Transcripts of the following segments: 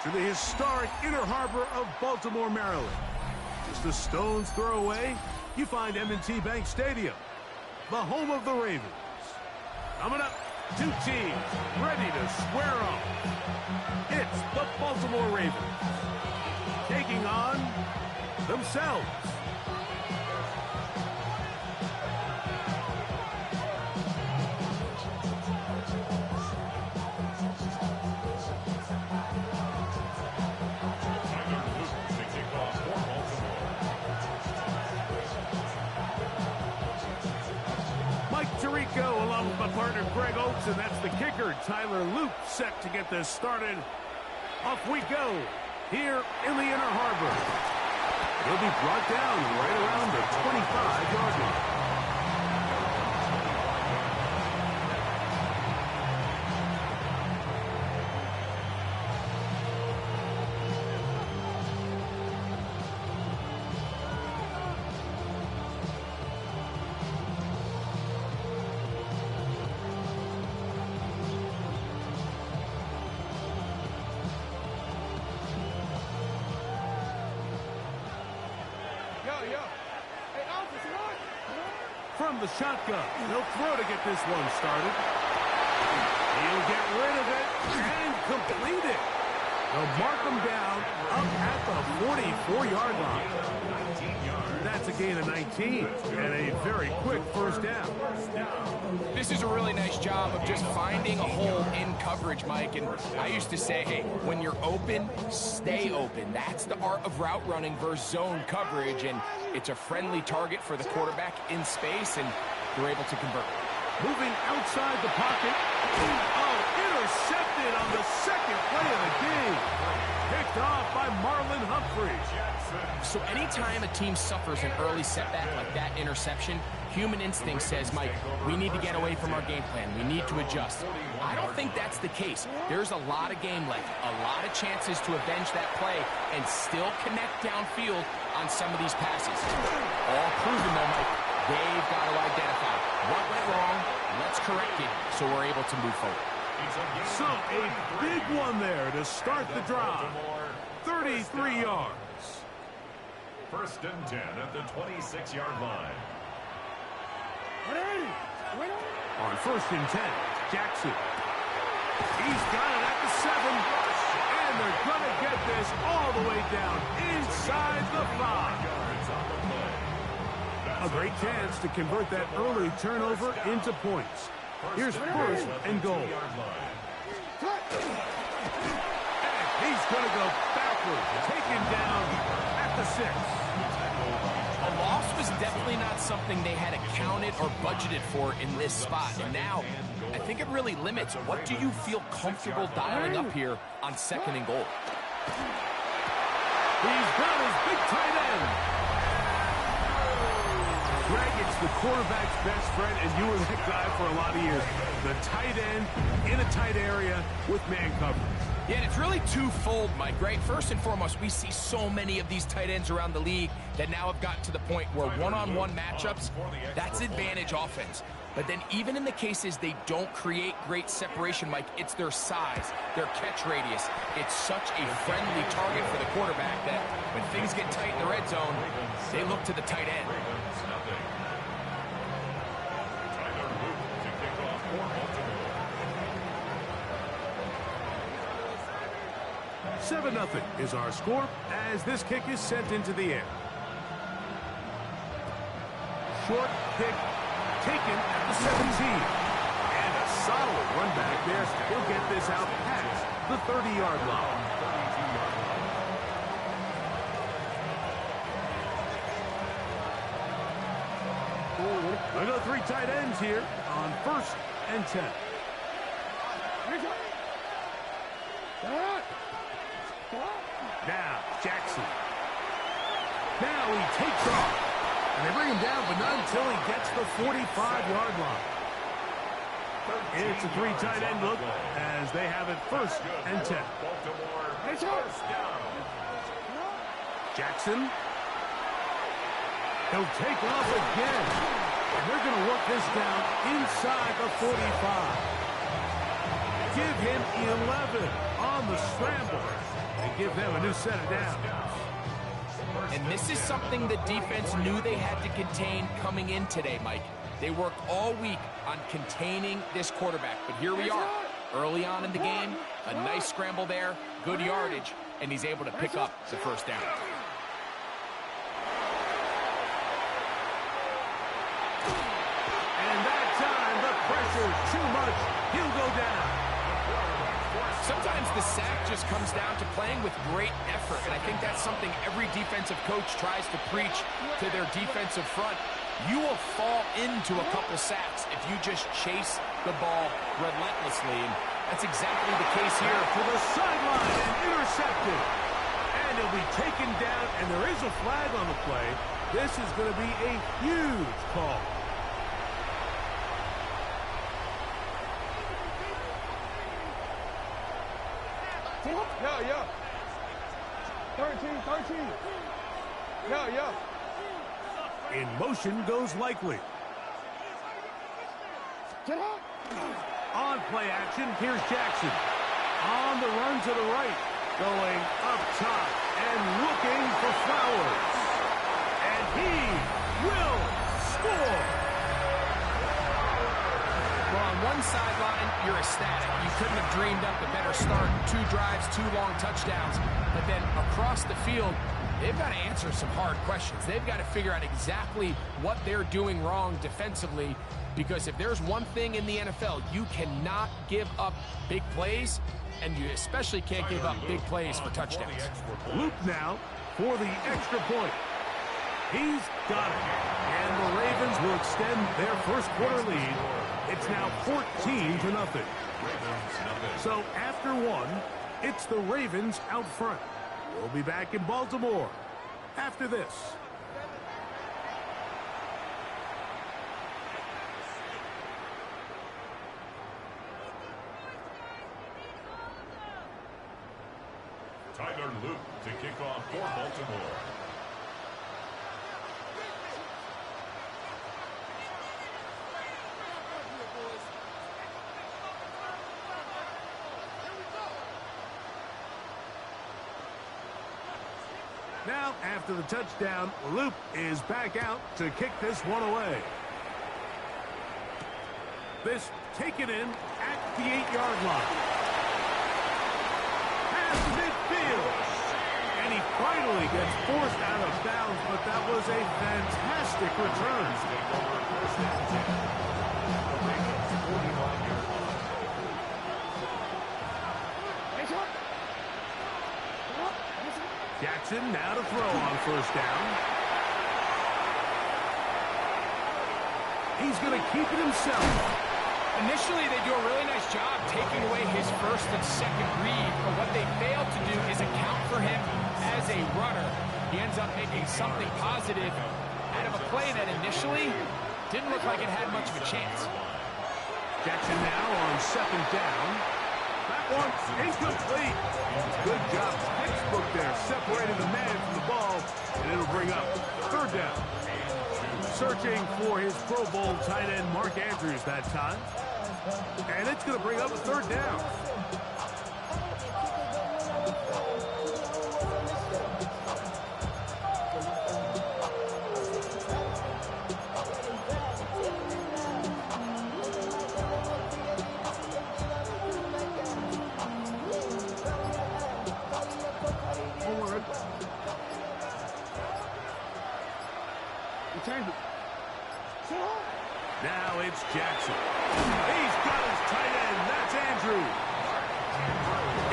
to the historic Inner Harbor of Baltimore, Maryland. Just a stone's throw away, you find M&T Bank Stadium, the home of the Ravens. Coming up, two teams ready to square off. It's the Baltimore Ravens taking on themselves. Along with my partner Greg Oates, and that's the kicker Tyler Luke, set to get this started. Off we go here in the Inner Harbor. He'll be brought down right around the 25-yard line. From the shotgun, he'll throw to get this one started. He'll get rid of it and complete it. They'll mark him down up at the 44-yard line. That's a gain of 19 and a very quick first down. This is a really nice job of just finding a hole in coverage, Mike. And I used to say, hey, when you're open, stay open. That's the art of route running versus zone coverage. And it's a friendly target for the quarterback in space, and they're able to convert. Moving outside the pocket. Oh, intercepted on the second play of the game. Picked off by Marlon Humphrey. So anytime a team suffers an early setback like that interception, human instinct says, Mike, we need to get away from our game plan. We need to adjust. I don't think that's the case. There's a lot of game left, a lot of chances to avenge that play and still connect downfield on some of these passes. All proven, though, Mike. They've got to identify what went wrong, let's correct it so we're able to move forward. So a big one there to start the drive. 33 yards. First and 10 at the 26-yard line. On first and 10, Jackson. He's got it at the 7. And they're going to get this all the way down inside the 5. A great chance to convert that early turnover into points. Here's first and goal. And he's going to go backwards, taken down at the 6. A loss was definitely not something they had accounted or budgeted for in this spot. And now, I think it really limits what do you feel comfortable dialing up here on second and goal. He's got his big tight end. Greg, it's the quarterback's best friend, and you were that guy for a lot of years. The tight end in a tight area with man coverage. Yeah, and it's really twofold, Mike, right? First and foremost, we see so many of these tight ends around the league that now have gotten to the point where one-on-one matchups, that's advantage offense. But then even in the cases they don't create great separation, Mike, it's their size, their catch radius. It's such a friendly target for the quarterback that when things get tight in the red zone, they look to the tight end. 7-0 is our score as this kick is sent into the air. Short kick taken at the 17. And a solid run back there. He'll get this out past the 30-yard line. Another 3 tight ends here on first and 10. Now, Jackson. Now he takes off. And they bring him down, but not until he gets the 45-yard line. It's a 3 tight end look as they have it first and 10. Jackson. He'll take off again. And they're going to work this down inside the 45. Give him 11 on the scramble and give them a new set of downs. And this is something the defense knew they had to contain coming in today, Mike. They worked all week on containing this quarterback, but here we are, early on in the game, a nice scramble there, good yardage, and he's able to pick up the first down. And that time, the pressure's too much. He'll go down. Sometimes the sack just comes down to playing with great effort, and I think that's something every defensive coach tries to preach to their defensive front. You will fall into a couple sacks if you just chase the ball relentlessly, and that's exactly the case here. To the sideline and intercepted. And he'll be taken down, and there is a flag on the play. This is going to be a huge call. Yeah. 13. Yeah. In motion goes Likely. On play action, here's Jackson. On the run to the right. Going up top and looking for Flowers. And he will score. Well, on one sideline, you're ecstatic. You couldn't have dreamed up a better start. 2 drives, 2 long touchdowns. But then across the field, they've got to answer some hard questions. They've got to figure out exactly what they're doing wrong defensively, because if there's one thing in the NFL, you cannot give up big plays, and you especially can't give up big plays for touchdowns. Luke now for the extra point. He's got it. And the Ravens will extend their first quarter lead. It's now 14-0. So after 1, it's the Ravens out front. We'll be back in Baltimore after this. Tyler Luke to kick off for Baltimore. Now, after the touchdown, Luke is back out to kick this one away. This taken in at the 8-yard line. Pass to midfield. And he finally gets forced out of bounds, but that was a fantastic return. Jackson now to throw on first down. He's going to keep it himself. Initially, they do a really nice job taking away his first and second read, but what they failed to do is account for him as a runner. He ends up making something positive out of a play that initially didn't look like it had much of a chance. Jackson now on second down. That one's incomplete. Good job. Textbook there, separating the man from the ball, and it'll bring up third down. Searching for his Pro Bowl tight end Mark Andrews that time. And it's going to bring up third down. Now it's Jackson. He's got his tight end. That's Andrews.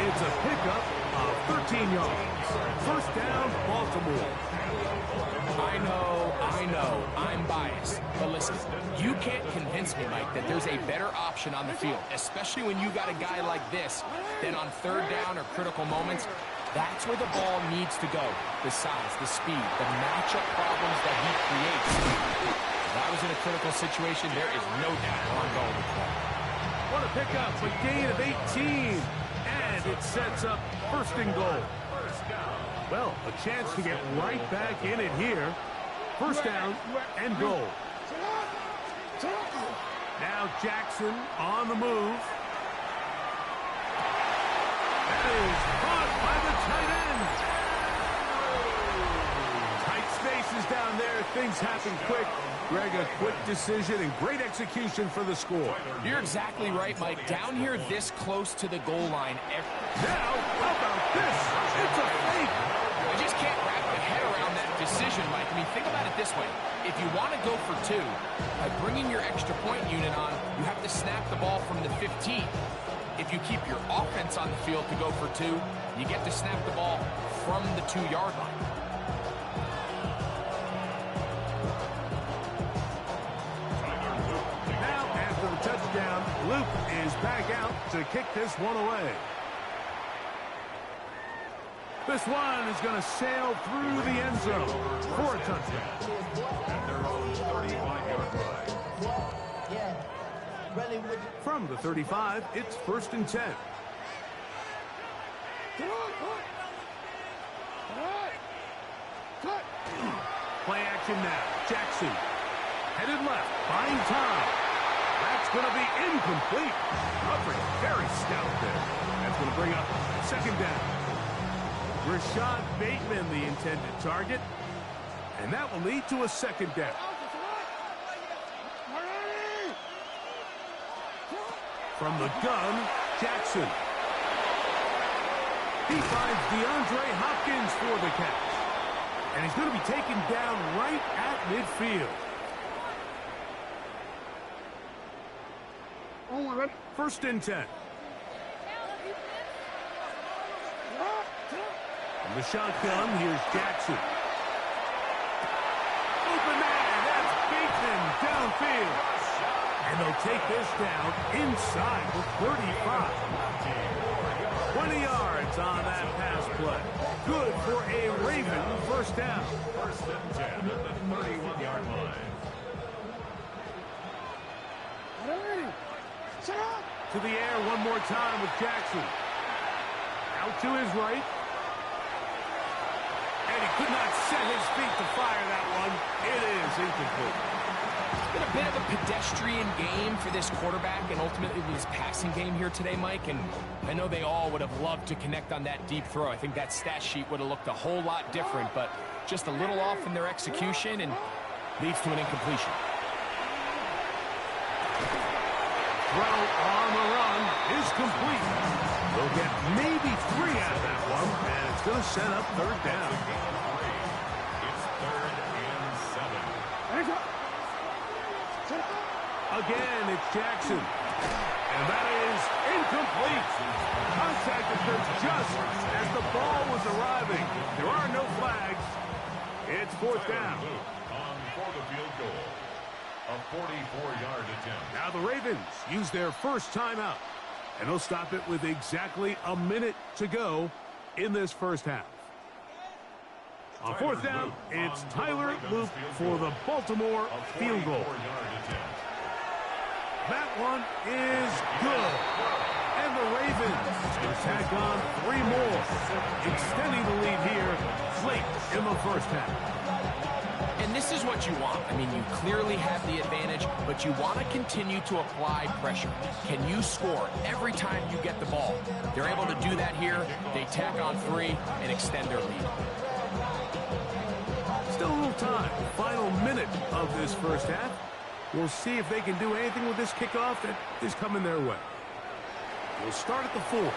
It's a pickup of 13 yards. First down, Baltimore. I know, I'm biased. But listen, you can't convince me, Mike, that there's a better option on the field, especially when you got a guy like this, than on third down or critical moments. That's where the ball needs to go. The size, the speed, the matchup problems that he creates. If I was in a critical situation, there is no doubt where I'm going with that. What a pickup, a gain of 18. And it sets up first and goal. Well, a chance to get right back in it here. First down and goal. Now Jackson on the move. is caught by the tight end. Tight spaces down there. Things happen quick. Greg, a quick decision and great execution for the score. You're exactly right, Mike. Down here this close to the goal line. Now, how about this? It's a fake. I just can't wrap my head around that decision, Mike. I mean, think about it this way. If you want to go for two, by bringing your extra point unit on, you have to snap the ball from the 15. If you keep your offense on the field to go for two, you get to snap the ball from the 2-yard line. Touchdown. Luke is back out to kick this one away. This one is going to sail through the end zone for a touchdown. At their own 35-yard line. From the 35, it's 1st and 10. Play action now. Jackson headed left, buying time. That's going to be incomplete. Coverage very stout there. That's going to bring up 2nd down. Rashad Bateman, the intended target. And that will lead to a 2nd down. From the gun, Jackson. He finds DeAndre Hopkins for the catch. And he's going to be taken down right at midfield. 1st and 10. From the shotgun, here's Jackson. Open man, that's Bateman downfield. And they'll take this down inside the 35. 20 yards on that pass play. Good for a Raven 1st down. 1st and 10 at the 31-yard line. To the air one more time with Jackson. Out to his right. And he could not set his feet to fire that one. It is incomplete. It's been a bit of a pedestrian game for this quarterback and ultimately his passing game here today, Mike. And I know they all would have loved to connect on that deep throw. I think that stat sheet would have looked a whole lot different, but just a little off in their execution and leads to an incompletion. Throw on the run is complete. They'll get maybe 3 out of that one, and it's going to set up 3rd down. It's 3rd and 7. Again, it's Jackson. And that is incomplete. Contact occurred just as the ball was arriving. There are no flags. It's 4th down. On for the field goal. A 44-yard attempt. Now the Ravens use their first timeout. And they'll stop it with exactly a minute to go in this 1st half. On 4th down, it's Tyler Luke for the Baltimore field goal. That one is good. And the Ravens will tack on 3 more, extending the lead here late in the 1st half. And this is what you want. I mean, you clearly have the advantage, but you want to continue to apply pressure. Can you score every time you get the ball? They're able to do that here. They tack on 3 and extend their lead. Still a little time. Final minute of this 1st half. We'll see if they can do anything with this kickoff that is coming their way. We'll start at the 4.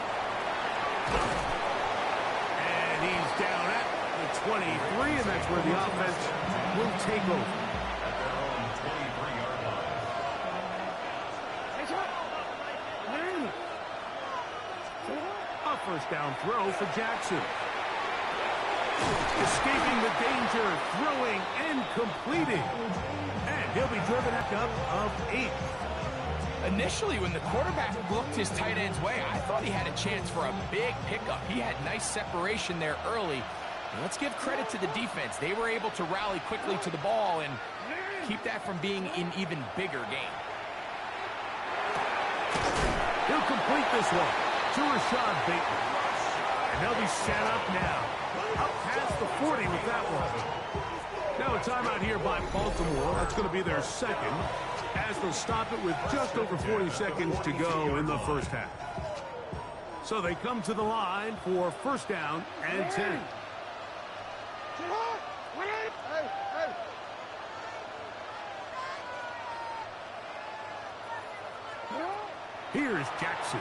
And he's down at the 23, and that's where the offense will take over. At their own 23-yard line. A 1st down throw for Jackson. Escaping the danger, throwing and completing. And he'll be driven back up of 8. Initially, when the quarterback looked his tight end's way, I thought he had a chance for a big pickup. He had nice separation there early. And let's give credit to the defense. They were able to rally quickly to the ball and keep that from being an even bigger game. He'll complete this one to Rashad Bateman. And they'll be set up now. Up past the 40 with that one. Now a timeout here by Baltimore. That's going to be their 2nd, as they'll stop it with just over 40 seconds to go in the 1st half. So they come to the line for first down and 10. Here's Jackson.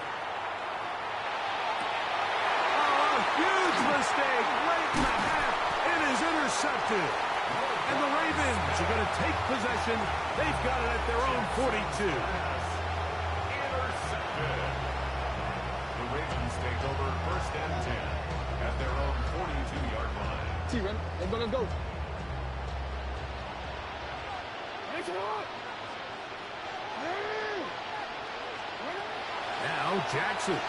Oh, a huge mistake late in the half. It is intercepted. And the Ravens are going to take possession. They've got it at their own 42. Intercepted. The Ravens take over first and 10 at their own 42-yard line. T-Ren, they're going to go. Now Jackson.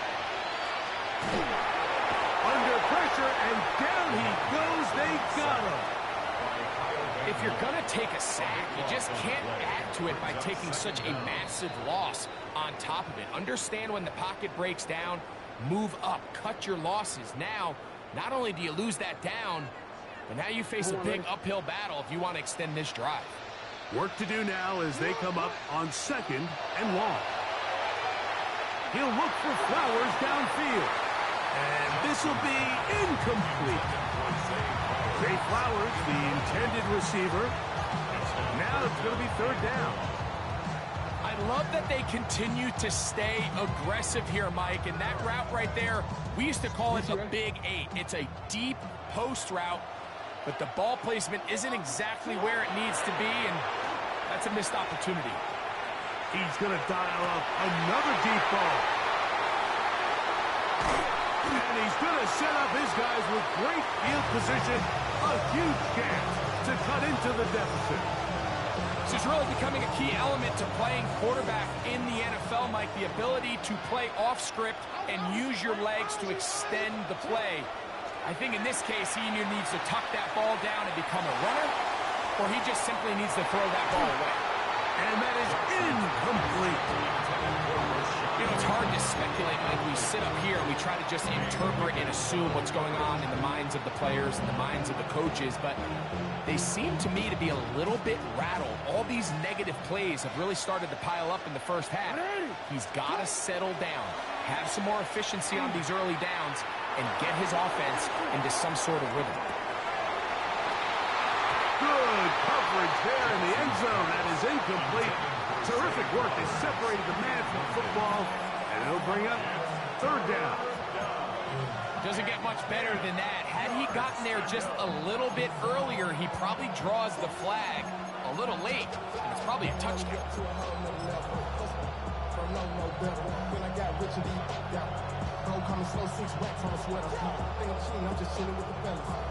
Under pressure, and down he goes. They got him. If you're going to take a sack, you just can't add to it by taking such a massive loss on top of it. Understand when the pocket breaks down, move up, cut your losses. Now, not only do you lose that down, but now you face a big uphill battle if you want to extend this drive. Work to do now as they come up on second and long. He'll look for Flowers downfield. And this will be incomplete. Zay Flowers, the intended receiver. Now it's going to be third down. I love that they continue to stay aggressive here, Mike. And that route right there, we used to call it a big 8. It's a deep post route, but the ball placement isn't exactly where it needs to be, and that's a missed opportunity. He's going to dial up another deep ball. And he's going to set up his guys with great field position. A huge chance to cut into the deficit. This is really becoming a key element to playing quarterback in the NFL, Mike. The ability to play off script and use your legs to extend the play. I think in this case, he either needs to tuck that ball down and become a runner, or he just simply needs to throw that ball away. And that is incomplete. You know, it's hard to speculate, Mike. We sit up here and we try to just interpret and assume what's going on in the minds of the players and the minds of the coaches, but they seem to me to be a little bit rattled. All these negative plays have really started to pile up in the first half. He's got to settle down, have some more efficiency on these early downs, and get his offense into some sort of rhythm. Good coverage there in the end zone. That is incomplete. Terrific work. They separated the man from football, and it'll bring up third down. Doesn't get much better than that. Had he gotten there just a little bit earlier, he probably draws the flag a little late, and it's probably a touchdown.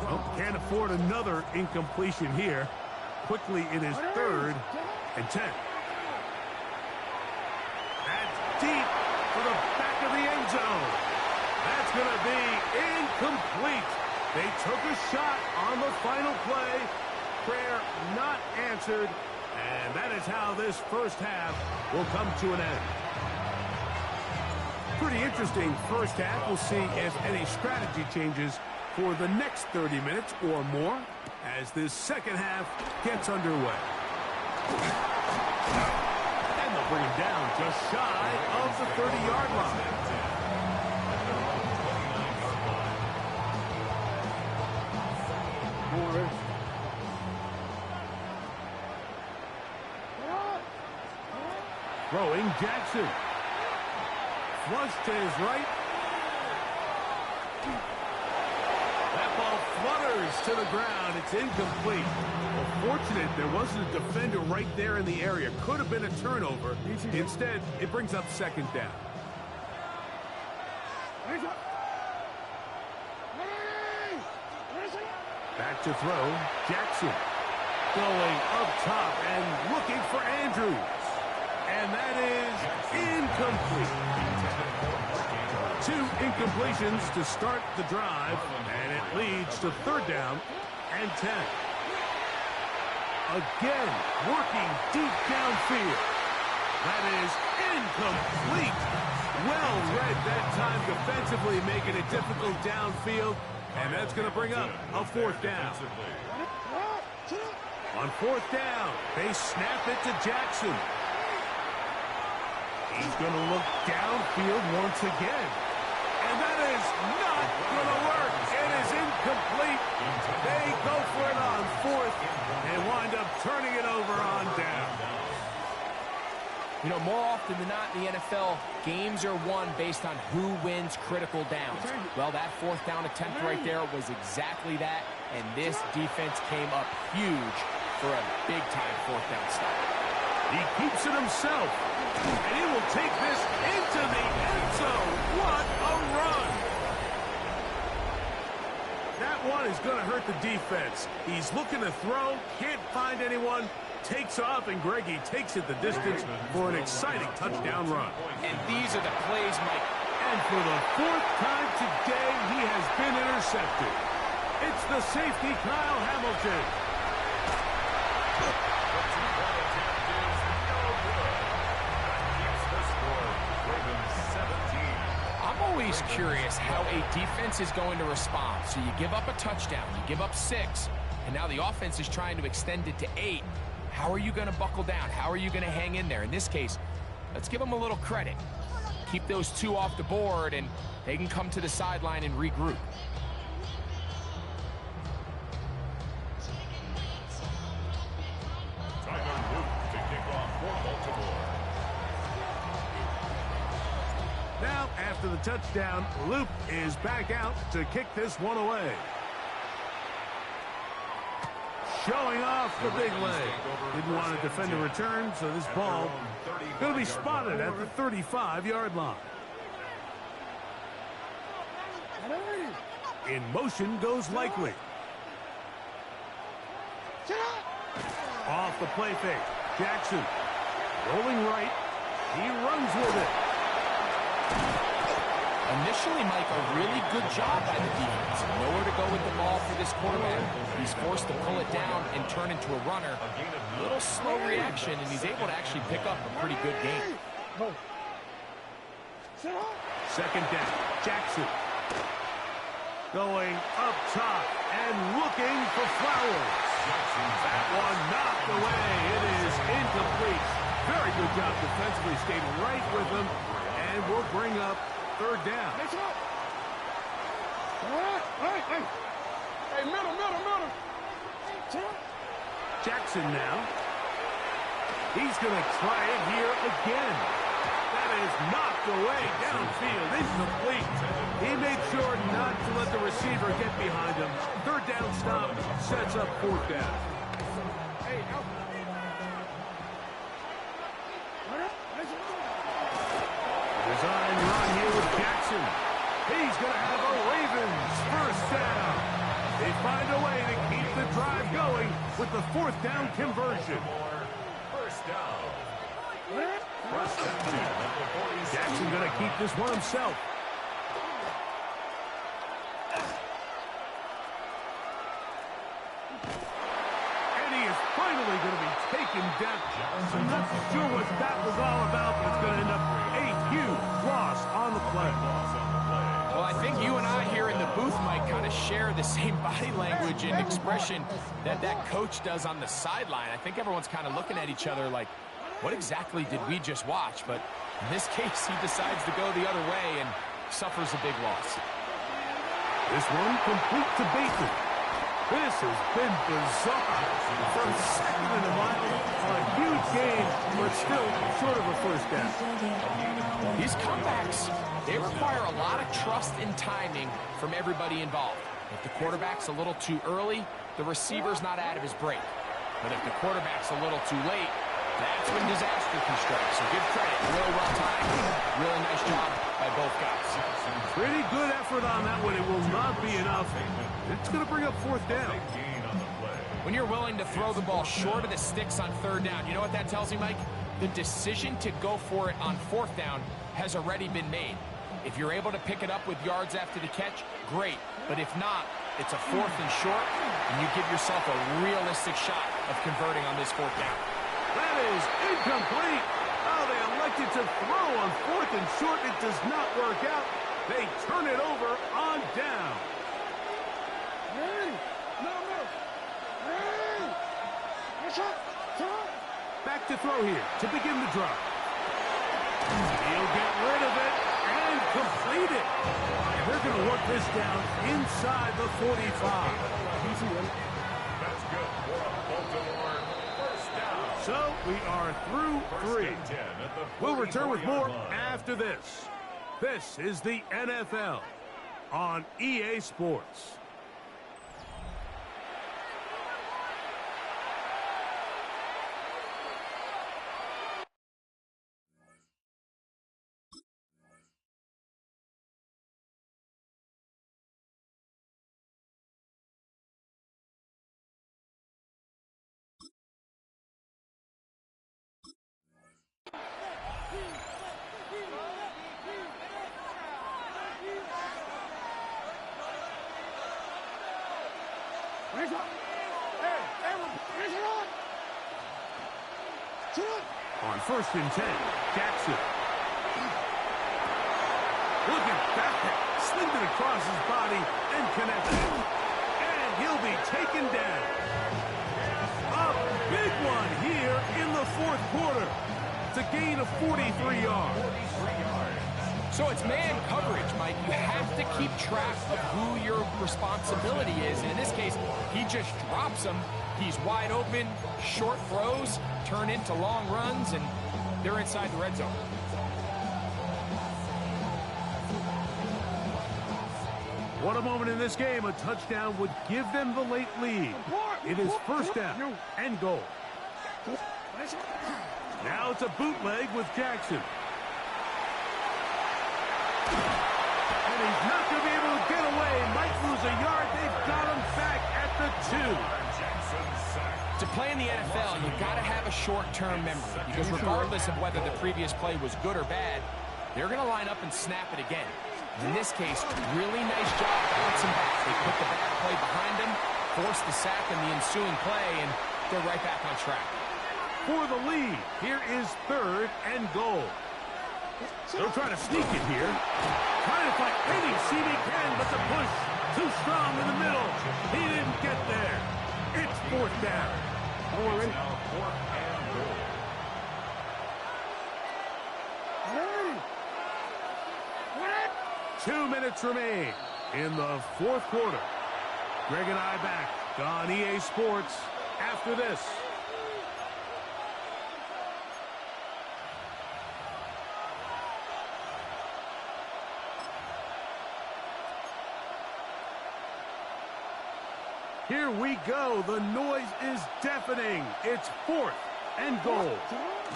Well, can't afford another incompletion here. Quickly in his third and 10. That's deep to the back of the end zone. That's going to be incomplete. They took a shot on the final play. Prayer not answered. And that is how this first half will come to an end. Pretty interesting first half. We'll see if any strategy changes for the next 30 minutes or more as this second half gets underway. And they'll bring him down just shy of the 30-yard line. Throwing Jackson. Flush to his right. That ball flutters to the ground. It's incomplete. Well, fortunate there wasn't a defender right there in the area. Could have been a turnover. Instead, it brings up second down. Back to throw. Jackson going up top and looking for Andrews. And that is incomplete. 2 incompletions to start the drive, and it leads to third down and 10. Again, working deep downfield. That is incomplete. Well read that time defensively, making it difficult downfield, and that's going to bring up a fourth down. On fourth down, they snap it to Jackson. He's going to look downfield once again. And is not going to work. It is incomplete. They go for it on fourth and wind up turning it over on down. You know, more often than not in the NFL, games are won based on who wins critical downs. Well, that fourth down attempt right there was exactly that, and this defense came up huge for a big-time fourth down stop. He keeps it himself, and he will take this into the end zone. What a run! That one is going to hurt the defense. He's looking to throw, can't find anyone, takes off, and Greggy takes it the distance for an exciting touchdown run. And these are the plays, Mike. And for the fourth time today, he has been intercepted. It's the safety, Kyle Hamilton. I'm always curious how a defense is going to respond. So you give up a touchdown, you give up 6, and now the offense is trying to extend it to 8. How are you going to buckle down? How are you going to hang in there? In this case, let's give them a little credit. Keep those 2 off the board, and they can come to the sideline and regroup. Now, after the touchdown, Luke is back out to kick this one away. Showing off the big leg. Didn't want to defend the return, so this ball going to be spotted at the 35-yard line. In motion goes Likely. Off the play fake. Jackson rolling right. He runs with it. Initially, Mike, a really good job by the defense. Nowhere to go with the ball for this quarterback. He's forced to pull it down and turn into a runner. A little slow reaction, and he's able to actually pick up a pretty good game. Second down. Jackson. Going up top and looking for Flowers. That one knocked away. It is incomplete. Very good job defensively. Stayed right with him. And we'll bring up third down. Hey, middle. Jackson now. He's going to try it here again. That is knocked away downfield. Incomplete. He made sure not to let the receiver get behind him. Third down stop sets up fourth down. Hey, Design run here with Jackson. He's going to have a Ravens first down. They find a way to keep the drive going with the fourth down conversion. First down. Jackson going to keep this one himself. And he is finally going to be taken down. I'm not sure what that was all about, but it's going to end up a huge loss on the play. Well, I think you and I here in the booth might kind of share the same body language and expression that that coach does on the sideline. I think everyone's kind of looking at each other like, what exactly did we just watch? But in this case, he decides to go the other way and suffers a big loss. This one complete to Bateman. This has been bizarre. From second and a mile on a huge gain, but still short of a first down. These comebacks, they require a lot of trust and timing from everybody involved. If the quarterback's a little too early, the receiver's not out of his break. But if the quarterback's a little too late, that's when disaster can strike. So give credit. Really well timed. Really nice job by both guys. Pretty good effort on that one. It will not be enough. It's going to bring up fourth down. When you're willing to throw the ball short of the sticks on third down, you know what that tells me, Mike? The decision to go for it on fourth down has already been made. If you're able to pick it up with yards after the catch, great. But if not, it's a fourth and short, and you give yourself a realistic shot of converting on this fourth down. That is incomplete. Oh, they elected to throw on fourth and short. It does not work out. They turn it over on down. Back to throw here to begin the drive. He'll get rid of it and completed. And they're going to work this down inside the 45. That's good for a Baltimore first down. So we are through First 3. and 10 at the We'll return with 44-yard more line. after this. This is the NFL on EA Sports. On first and 10, Jackson. Look at that. Slinged it across his body and connected. And he'll be taken down. A big one here in the fourth quarter. It's a gain of 43 yards. So it's man coverage, Mike. You have to keep track of who your responsibility is. And in this case, he just drops him. He's wide open, short throws, turn into long runs, and they're inside the red zone. What a moment in this game. A touchdown would give them the late lead. It is first down and goal. Now it's a bootleg with Jackson. And he's not going to be able to get away. Might lose a yard. They've got him back at the 2. To play in the NFL, you got to have a short-term memory because regardless of whether the previous play was good or bad, they're going to line up and snap it again. In this case, really nice job bouncing back. They put the bad play behind them, forced the sack in the ensuing play, and they're right back on track. For the lead, here is third and goal. They'll try to sneak it here. Trying to find any seam he can, but the push too strong in the middle. He didn't get there. It's fourth down. It's now fourth and goal. 2 minutes remain in the fourth quarter. Greg and I back on EA Sports after this. Here we go. The noise is deafening. It's fourth and goal.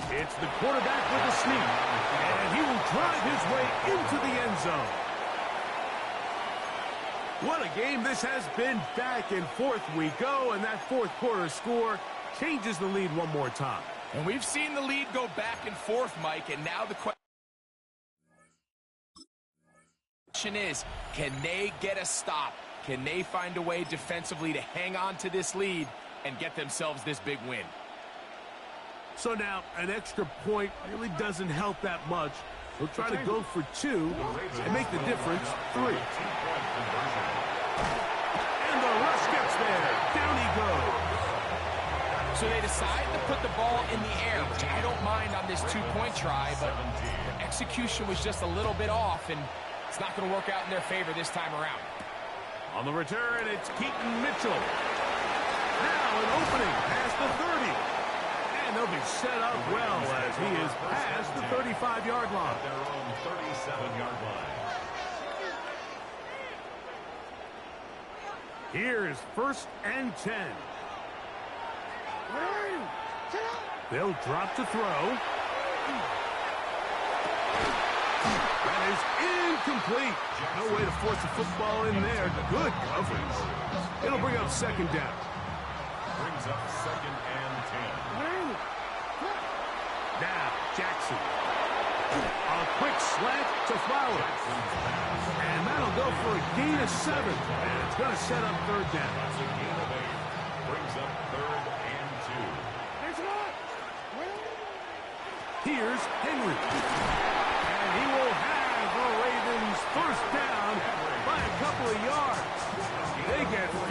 It's the quarterback with the sneak, and he will drive his way into the end zone. What a game this has been. Back and forth we go, and that fourth quarter score changes the lead one more time. And we've seen the lead go back and forth, Mike, and now the question is, can they get a stop? Can they find a way defensively to hang on to this lead and get themselves this big win? So now, an extra point really doesn't help that much. They'll try to go for 2 and make the difference 3. And the rush gets there. Down he goes. So they decide to put the ball in the air, which I don't mind on this 2-point try, but their execution was just a little bit off, and it's not going to work out in their favor this time around. On the return, it's Keaton Mitchell. Now an opening past the 30. And they'll be set up well as he is past the 35-yard line. Their own 37-yard line. Here is first and 10. They'll drop to throw. That is incomplete. No way to force the football in there. Good coverage. It'll bring up second down. Brings up second and 10. Now, Jackson. A quick slant to Flowers. And that'll go for a gain of 7. And it's going to set up third down. That's a gain of 8. Brings up third and 2. Here's Henry. And he will have the Ravens first down by a couple of yards. They get 4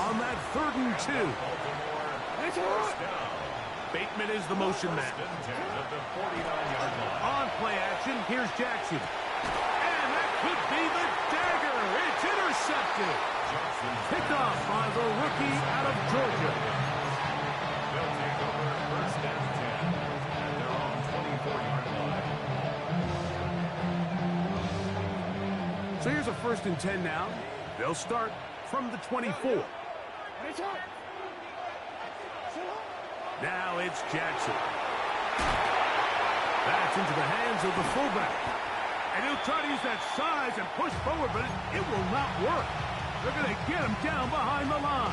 on that third and 2. First down. Bateman is the motion man. First and 10 at the 49-yard line. On play action, here's Jackson. could be the dagger. It's intercepted. Picked off by the rookie out of Georgia. They'll take over first and 10 at their own 24-yard line. So here's a 1st and 10 now. They'll start from the 24. Now it's Jackson. That's into the hands of the fullback. And he'll try to use that size and push forward, but it will not work. They're going to get him down behind the line.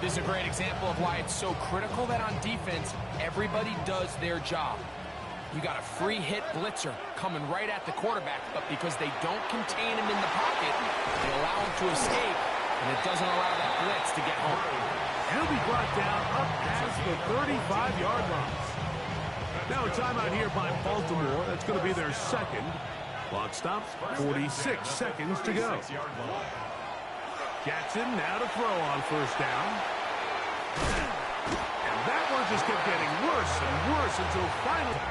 This is a great example of why it's so critical that on defense, everybody does their job. You got a free hit blitzer coming right at the quarterback, but because they don't contain him in the pocket, they allow him to escape, and it doesn't allow that blitz to get home. He'll be brought down up as the 35-yard line. Now a timeout here by Baltimore. That's going to be their second. Clock stops, 46 seconds to go. Jackson now to throw on 1st down. And that one just kept getting worse and worse until finally.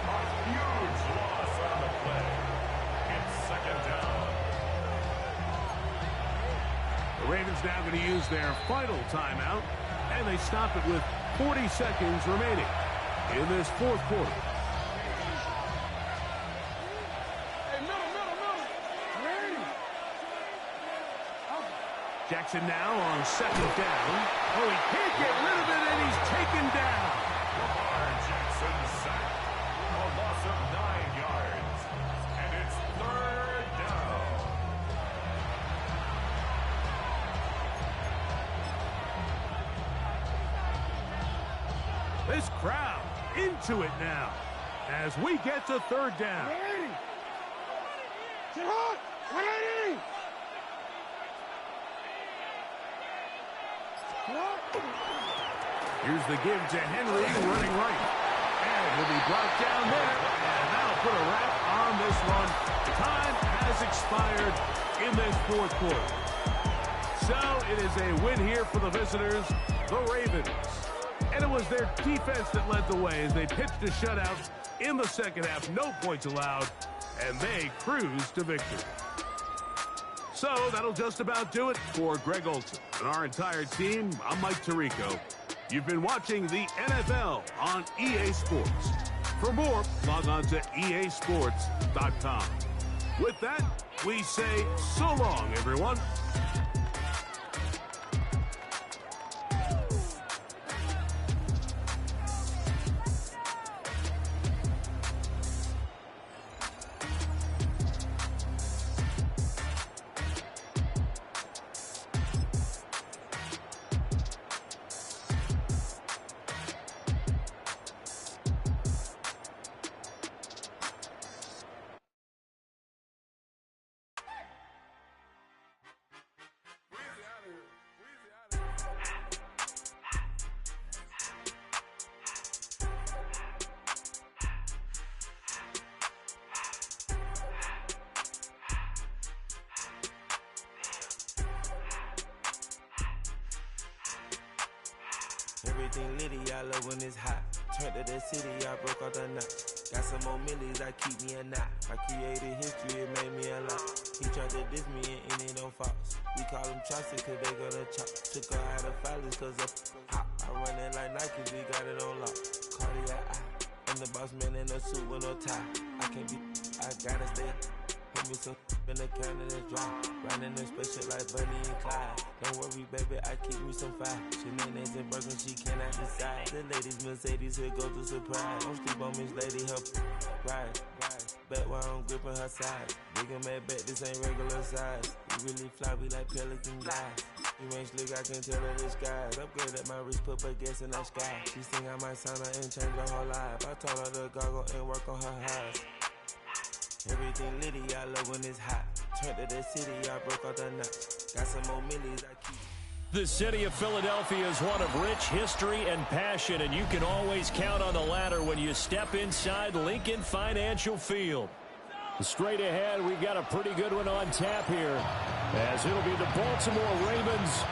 A huge loss on the play. It's 2nd down. The Ravens now going to use their final timeout, and they stop it with 40 seconds remaining in this 4th quarter. Jackson now on 2nd down. Oh, he can't get rid of it, and he's taken down. Lamar Jackson sacked. A loss of 9 yards. And it's 3rd down. This crowd into it now as we get to 3rd down. Here's the give to Henry running right. And he'll be brought down there. And that'll put a wrap on this one. Time has expired in this 4th quarter. So it is a win here for the visitors, the Ravens. And it was their defense that led the way as they pitched a shutout in the 2nd half. No points allowed. And they cruised to victory. So that'll just about do it for Greg Olson and our entire team. I'm Mike Tirico. You've been watching the NFL on EA Sports. For more, log on to easports.com. With that, we say so long, everyone. Everything litty, I love when it's hot. Turned to the city, I broke all the knots. Got some more millies, that keep me a knot. I created history, it made me a lot. He tried to diss me and it don't false. We call them chopsticks cause they gonna chop. Took her out of filers cause of hop. I run it like Nike, we got it on lock. Cardiac eye. I'm the boss man in a suit with no tie. I can't be, I gotta stay. Put me some in the can of the dry. Riding the spaceship like Bunny and Clyde. Don't worry, baby, I keep me some fire. Shenanigans and Birkin, she cannot decide. The ladies, Mercedes, here goes the surprise. Don't sleep on Miss Lady, help ride. Bet while I'm gripping her side. Big and mad bet, this ain't regular size. We really fly, we like Pelican guys. You ain't slick, I can tell her the skies. Upgrade at my wrist, put baguettes in the sky. She think I might sign her and change her whole life. I told her to goggle and work on her highs. Everything litty, I love when it's hot. Turned to the city, I broke all the knots. Got some more millies, I keep. The city of Philadelphia is one of rich history and passion, and you can always count on the latter when you step inside Lincoln Financial Field. Straight ahead, we've got a pretty good one on tap here, as it'll be the Baltimore Ravens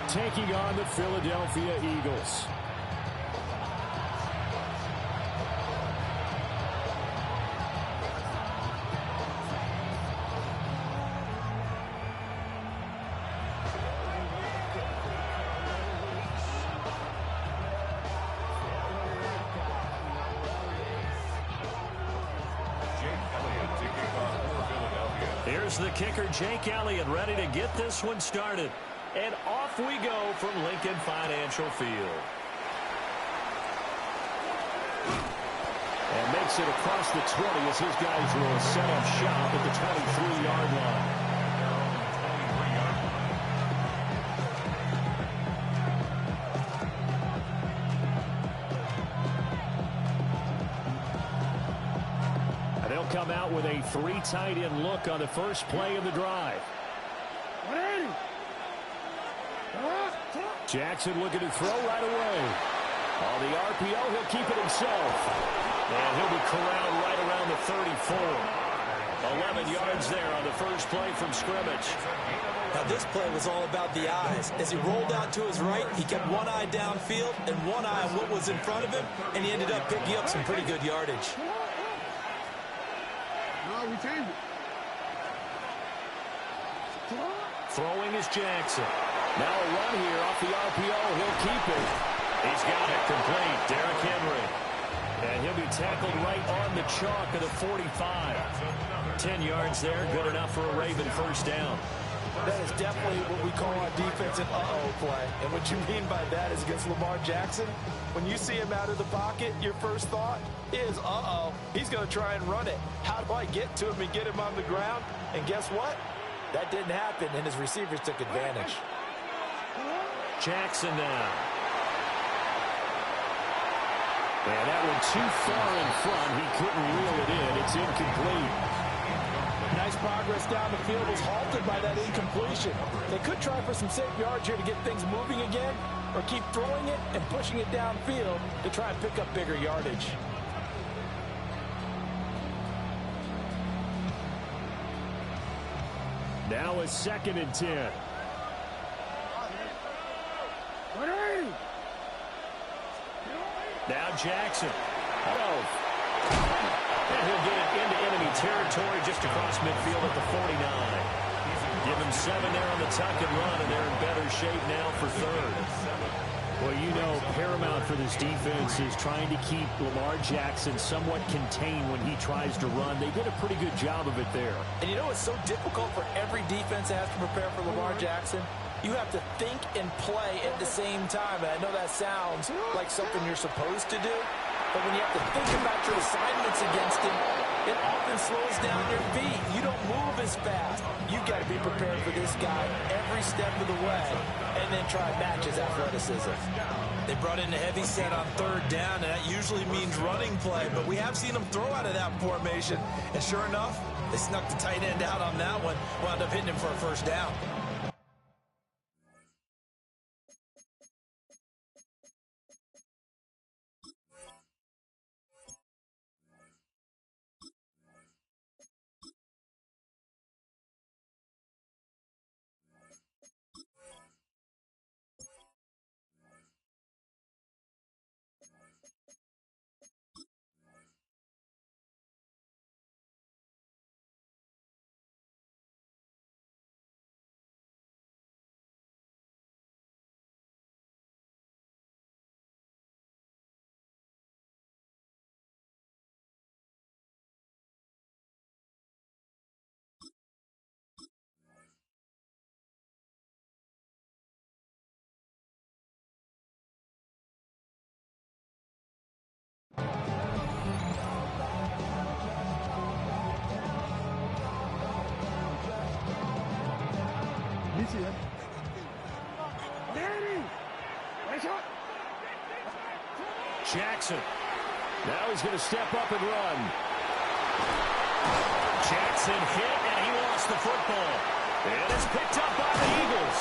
taking on the Philadelphia Eagles. Here's the kicker, Jake Elliott, ready to get this one started. And off we go from Lincoln Financial Field. And makes it across the 20 as his guys will set up shop at the 23-yard line. Come out with a 3 tight end look on the first play of the drive. Jackson looking to throw right away. On the RPO, he'll keep it himself. And he'll be corralled right around the 34. 11 yards there on the first play from scrimmage. Now this play was all about the eyes. As he rolled out to his right, he kept one eye downfield and one eye on what was in front of him, and he ended up picking up some pretty good yardage. Throwing is Jackson. Now a run here off the RPO. He'll keep it. He's got it complete. Derrick Henry. And he'll be tackled right on the chalk of the 45. 10 yards there. Good enough for a Raven first down. That is definitely what we call our defense an uh-oh play. And what you mean by that is against Lamar Jackson, when you see him out of the pocket, your first thought is, uh-oh, he's going to try and run it. How do I get to him and get him on the ground? And guess what? That didn't happen, and his receivers took advantage. Jackson now. And that one too far in front. He couldn't reel it in. It's incomplete. Nice progress down the field was halted by that incompletion. They could try for some safe yards here to get things moving again, or keep throwing it and pushing it downfield to try and pick up bigger yardage. Now a 2nd and 10. Now Jackson. And he'll get it into enemy territory just across midfield at the 49. Give him 7 there on the tuck and run, and they're in better shape now for 3rd. Well, you know, paramount for this defense is trying to keep Lamar Jackson somewhat contained when he tries to run. They did a pretty good job of it there. And you know it's so difficult for every defense that has to prepare for Lamar Jackson? You have to think and play at the same time. And I know that sounds like something you're supposed to do, but when you have to think about your assignments against him, it often slows down your feet. You don't move as fast. You've got to be prepared for this guy every step of the way and then try and match his athleticism. They brought in a heavy set on 3rd down, and that usually means running play, but we have seen them throw out of that formation, and sure enough, they snuck the tight end out on that one, wound up hitting him for a first down. Jackson. Now he's going to step up and run. Jackson hit, and he lost the football. And it's picked up by the Eagles.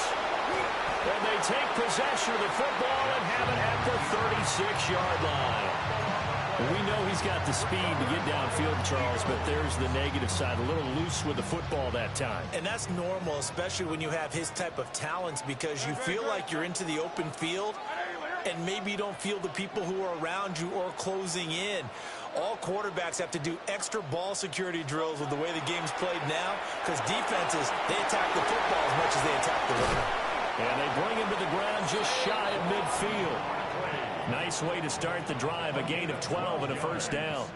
And they take possession of the football and have it at the 36-yard line. We know he's got the speed to get downfield, Charles, but there's the negative side. A little loose with the football that time. And that's normal, especially when you have his type of talents, because you feel like you're into the open field, and maybe you don't feel the people who are around you or closing in. All quarterbacks have to do extra ball security drills with the way the game's played now, because defenses, they attack the football as much as they attack the runner. And they bring him to the ground just shy of midfield. Nice way to start the drive, a gain of 12 and a first down.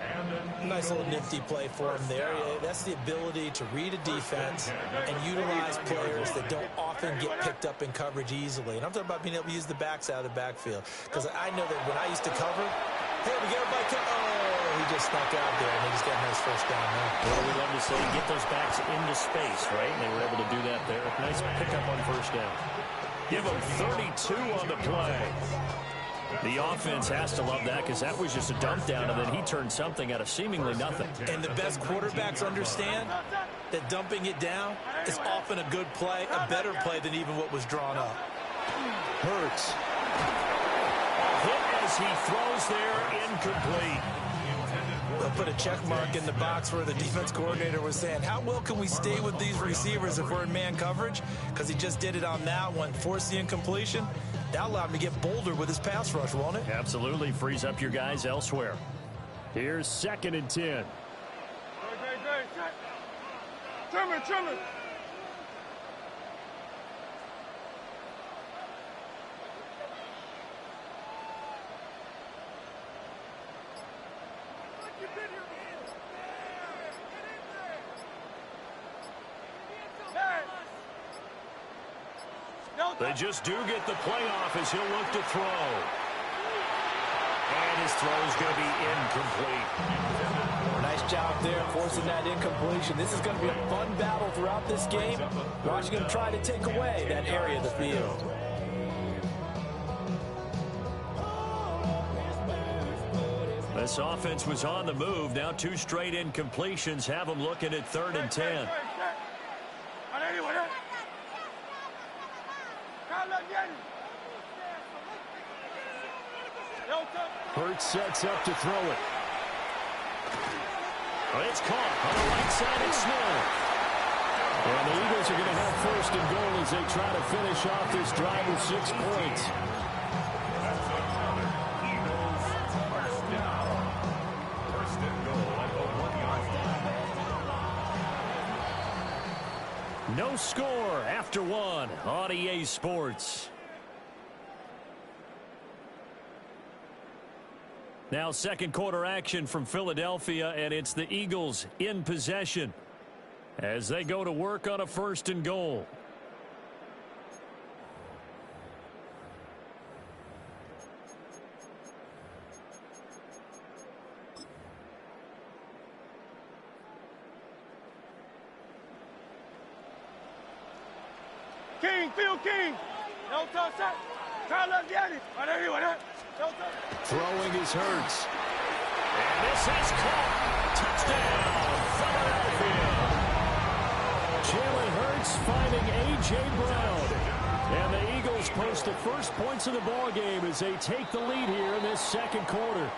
And an Nice little nifty play for him there. That's the ability to read a defense and utilize players that don't often get picked up in coverage easily. And I'm talking about being able to use the backs out of the backfield. Because I know that when I used to cover, hey, we get everybody oh, he just snuck out there, and he just got a nice first down there. Well, we love to say get those backs into space, right? And they were able to do that there. Nice pickup on first down. Give them 32 on the play. The offense has to love that because that was just a dump down, and then he turned something out of seemingly nothing. And the best quarterbacks understand that dumping it down is often a good play, a better play than even what was drawn up. Hurts. A hit as he throws there, incomplete. They'll put a check mark in the box where the defense coordinator was saying, how well can we stay with these receivers if we're in man coverage? Because he just did it on that one, forced the incompletion. That allowed him to get bolder with his pass rush, won't it? Absolutely. Frees up your guys elsewhere. Here's 2nd and 10. Trimmer. They just do get the playoff as he'll look to throw. And his throw is going to be incomplete. Nice job there forcing that incompletion. This is going to be a fun battle throughout this game. Washington trying to take away that area of the field. This offense was on the move. Now 2 straight incompletions have them looking at 3rd and 10. Hurts sets up to throw it. It's caught on the right side. It's Smith. And the Eagles are going to have 1st and goal as they try to finish off this drive with 6 points. That's another Eagles first down. 1st and goal at the 1 yard line. No score after 1 on EA Sports. Now 2nd quarter action from Philadelphia, and it's the Eagles in possession as they go to work on a 1st and goal. Phil King. No touch that. Throwing is Hurts. And this is caught. Touchdown, Philadelphia. Jalen Hurts finding A.J. Brown. And the Eagles post the first points of the ball game as they take the lead here in this 2nd quarter.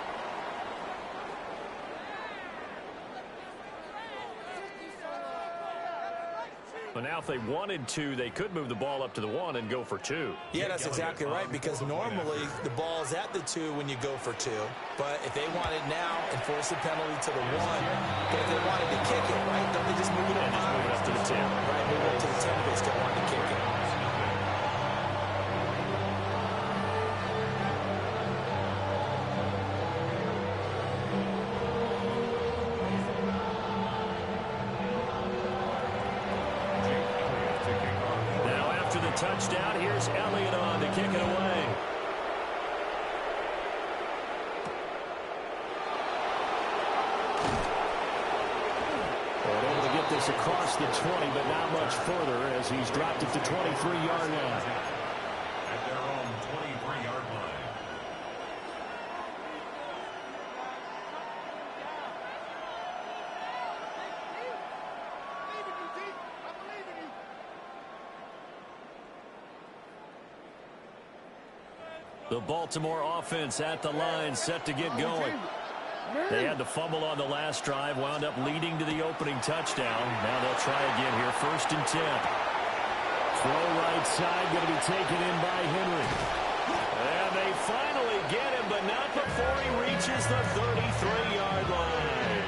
But now if they wanted to, they could move the ball up to the 1 and go for 2. Yeah, that's exactly right, because normally the ball's at the 2 when you go for 2. But if they want it now and force a penalty to the 1, but if they wanted to kick it, right, don't they just move it up? Just move it up to the 10. Right, move it up to the 10 if they still want to kick it. Touchdown. Here's Elliott on to kick it away. Able to get this across the 20, but not much further as he's dropped it to 23-yard line. At their own 23-yard line. The Baltimore offense at the line, set to get going. They had the fumble on the last drive, wound up leading to the opening touchdown. Now they'll try again here, 1st and 10. Throw right side, going to be taken in by Henry. And they finally get him, but not before he reaches the 33-yard line.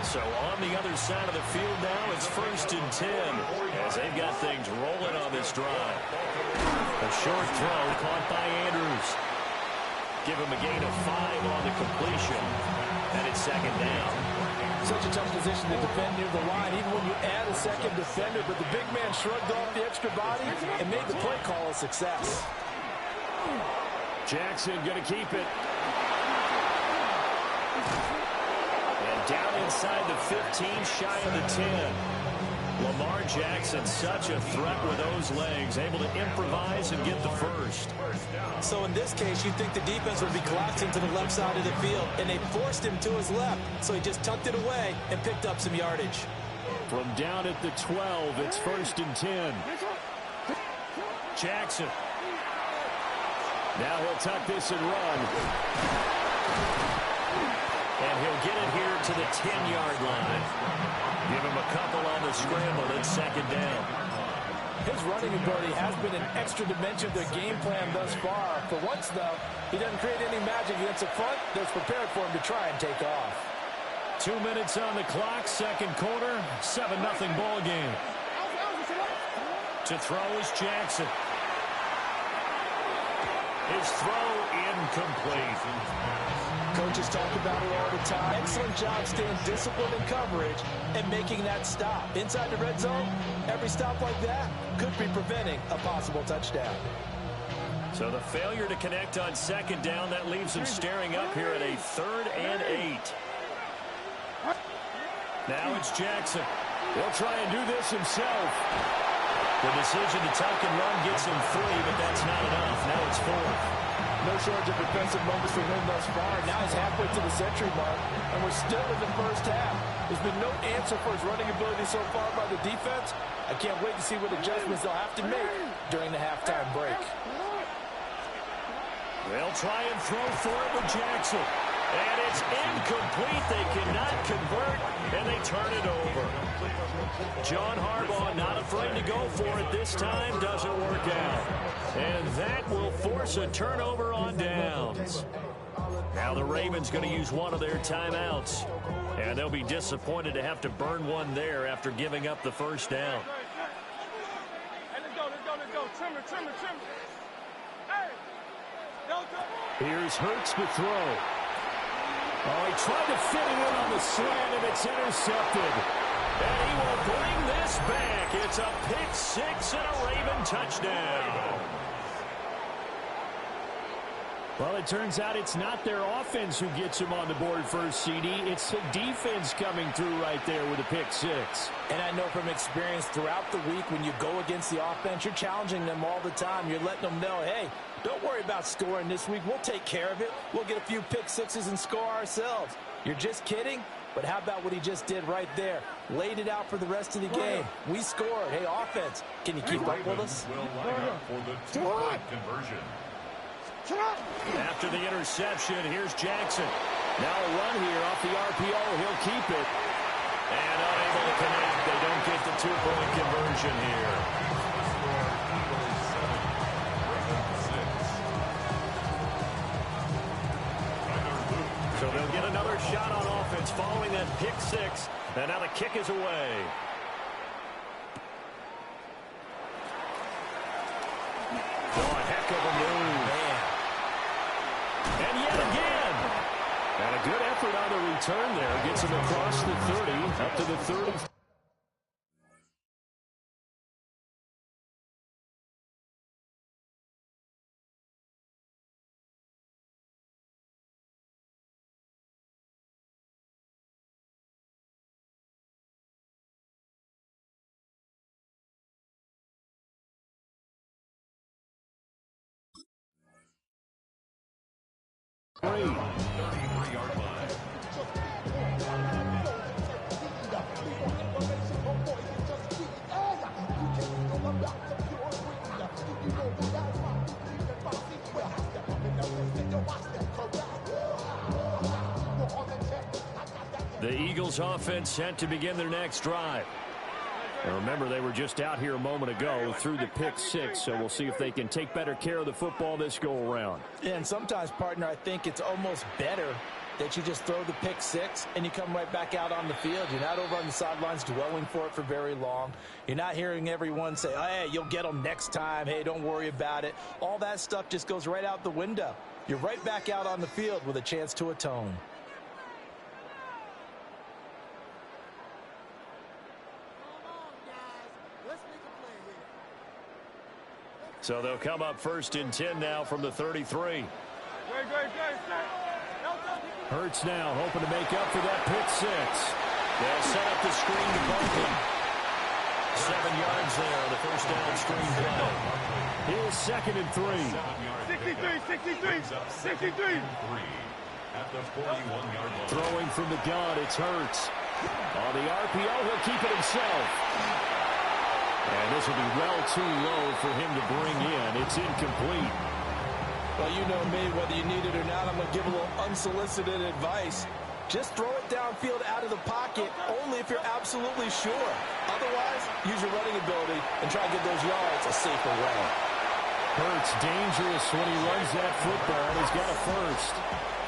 So on the other side of the field now, it's 1st and 10 as they've got things rolling on this drive. A short throw caught by Andrews. Give him a gain of 5 on the completion. And it's second down. Such a tough position to defend near the line, even when you add a second defender. But the big man shrugged off the extra body and made the play call a success. Jackson going to keep it. And down inside the 15, shy of the 10. Lamar Jackson, such a threat with those legs, able to improvise and get the first. So in this case, you'd think the defense would be collapsing to the left side of the field, and they forced him to his left, so he just tucked it away and picked up some yardage. From down at the 12, it's 1st and 10. Jackson. Now he'll tuck this and run. And he'll get it here to the 10-yard line. Give him a couple on the scramble. It's second down. His running ability has been an extra dimension of their game plan thus far. For once, though, he doesn't create any magic against the front that's prepared for him to try and take off. 2 minutes on the clock, second quarter, 7-0 ball game. To throw is Jackson. His throw incomplete. Coaches talk about it all the time. Excellent job staying disciplined in coverage and making that stop. Inside the red zone, every stop like that could be preventing a possible touchdown. So the failure to connect on second down, that leaves him staring up here at a 3rd and 8. Now it's Jackson. He'll try and do this himself. The decision to tuck and run gets him 3, but that's not enough. Now it's 4th. No shortage of defensive moments for him thus far. Now he's halfway to the century mark, and we're still in the first half. There's been no answer for his running ability so far by the defense. I can't wait to see what adjustments they'll have to make during the halftime break. They'll try and throw for it with Jackson. And it's incomplete. They cannot convert, and they turn it over. John Harbaugh not afraid to go for it this time. Doesn't work out. And that will force a turnover on downs. Now the Ravens going to use one of their timeouts. And they'll be disappointed to have to burn one there after giving up the first down. Hey, let's go. Trimmer. Hey, here's Hurts to throw. Oh, he tried to fit it in on the slant, and it's intercepted. And he will bring this back. It's a pick 6 and a Raven touchdown. Well, it turns out it's not their offense who gets him on the board first, CD. It's the defense coming through right there with a pick 6. And I know from experience throughout the week when you go against the offense, you're challenging them all the time. You're letting them know, hey, don't worry about scoring this week. We'll take care of it. We'll get a few pick 6s and score ourselves. You're just kidding? But how about what he just did right there? Laid it out for the rest of the game. We scored. Hey, offense, can you keep up with us? Will line up for the two-point conversion. After the interception, here's Jackson. Now a run here off the RPO. He'll keep it. And unable to connect. They don't get the 2-point conversion here. So they'll get another shot on offense following that pick 6. And now the kick is away. Oh, a heck of a move. And yet again. And a good effort on the return there. Gets him across the 30, up to the 30. The Eagles offense set to begin their next drive. And remember, they were just out here a moment ago through the pick 6, so we'll see if they can take better care of the football this go around. And sometimes, partner, I think it's almost better that you just throw the pick six and you come right back out on the field. You're not over on the sidelines dwelling for it for very long. You're not hearing everyone say, oh, hey, you'll get them next time. Hey, don't worry about it. All that stuff just goes right out the window. You're right back out on the field with a chance to atone. So they'll come up first and 10 now from the 33. Hurts now hoping to make up for that pick six. They'll set up the screen to Bolton. 7 yards there on the first down screen play. Here's second and 3. 63. At the 41-yard line. Throwing from the gun, it's Hurts. On the RPO, he'll keep it himself. And this will be well too low for him to bring in. It's incomplete. Well, you know me, whether you need it or not, I'm going to give a little unsolicited advice. Just throw it downfield out of the pocket only if you're absolutely sure. Otherwise, use your running ability and try to get those yards a safer way. Hurts dangerous when he runs that football. He's got a first.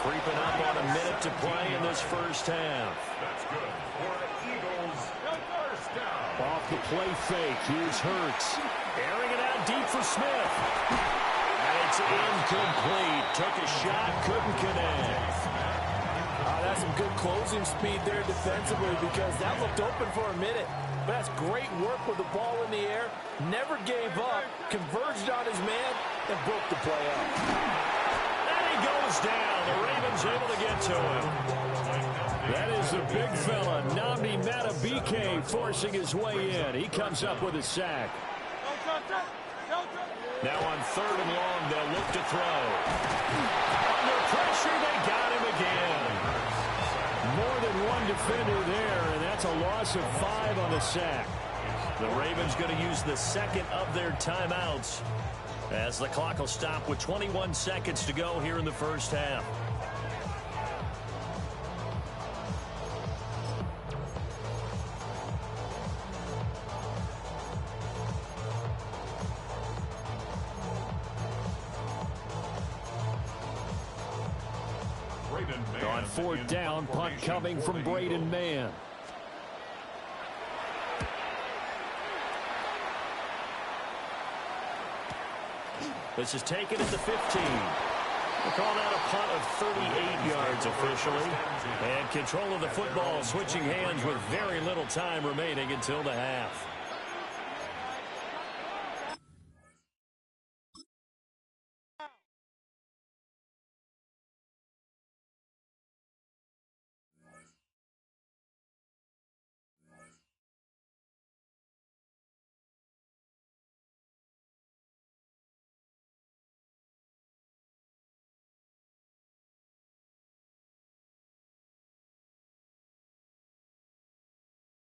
Creeping up on a minute to play in this first half. That's good for the Eagles. First down. Off the play fake, here's Hurts. Airing it out deep for Smith. And it's incomplete. Took a shot, couldn't connect. That's some good closing speed there defensively because that looked open for a minute. But that's great work with the ball in the air. Never gave up, converged on his man, and broke the play up. And he goes down. The Ravens able to get to him. That is a big fella, Nnamdi Madubuike, forcing his way in. He comes up with a sack. Now on 3rd and long, they'll look to throw. Under pressure, they got him again. More than one defender there, and that's a loss of 5 on the sack. The Ravens going to use the second of their timeouts as the clock will stop with 21 seconds to go here in the first half. On 4th down, punt coming from Braden Mann. This is taken at the 15. We're calling out a punt of 38 yards officially. And control of the football switching hands with very little time remaining until the half.